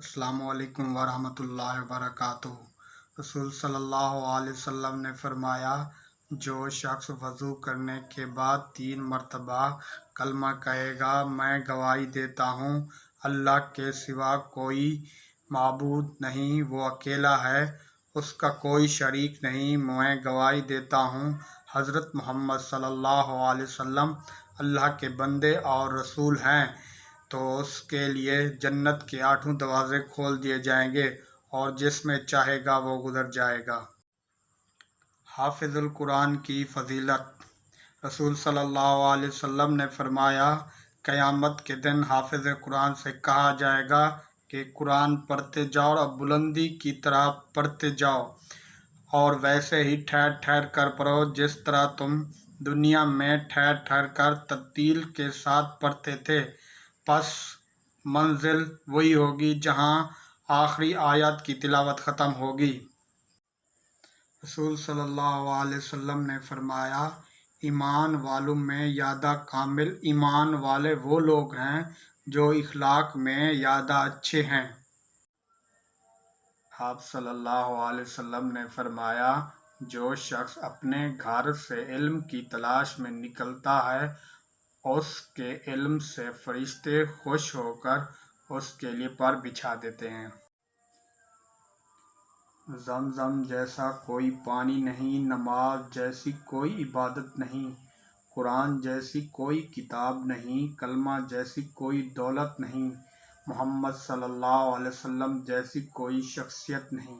अस्सलाम वालेकुम वरहमतुल्लाहि वबरकातुहू। रसूल सल्लल्लाहु अलैहि वसल्लम ने फरमाया, जो शख्स वज़ू करने के बाद 3 मरतबा कलमा कहेगा, मैं गवाही देता हूँ अल्लाह के सिवा कोई माबूद नहीं, वो अकेला है, उसका कोई शरीक नहीं, मैं गवाही देता हूँ हज़रत मोहम्मद सल्लल्लाहु अलैहि वसल्लम अल्लाह के बंदे और रसूल हैं, तो उसके लिए जन्नत के 8 दरवाज़े खोल दिए जाएंगे और जिसमें चाहेगा वो गुजर जाएगा। हाफिज़ुल कुरान की फ़जीलत। रसूल सल्लल्लाहु अलैहि वसल्लम ने फरमाया, क़यामत के दिन हाफिज़ कुरान से कहा जाएगा कि कुरान पढ़ते जाओ और बुलंदी की तरह पढ़ते जाओ और वैसे ही ठहर ठहर कर पढ़ो जिस तरह तुम दुनिया में ठहर ठहर कर तरतील के साथ पढ़ते थे। बस मंजिल वही होगी जहां आखिरी आयत की तिलावत ख़त्म होगी। रसूल सल्लल्लाहु अलैहि वसल्लम ने फरमाया, ईमान वालों में यादा कामिल ईमान वाले वो लोग हैं जो इखलाक में यादा अच्छे हैं। आप सल्लल्लाहु अलैहि वसल्लम ने फरमाया, जो शख्स अपने घर से इल्म की तलाश में निकलता है, उसके इल्म से फरिश्ते खुश होकर उसके लिए पर बिछा देते हैं। ज़मज़म जैसा कोई पानी नहीं, नमाज जैसी कोई इबादत नहीं, कुरान जैसी कोई किताब नहीं, कलमा जैसी कोई दौलत नहीं, मोहम्मद सल्लल्लाहु अलैहि वसल्लम जैसी कोई शख्सियत नहीं।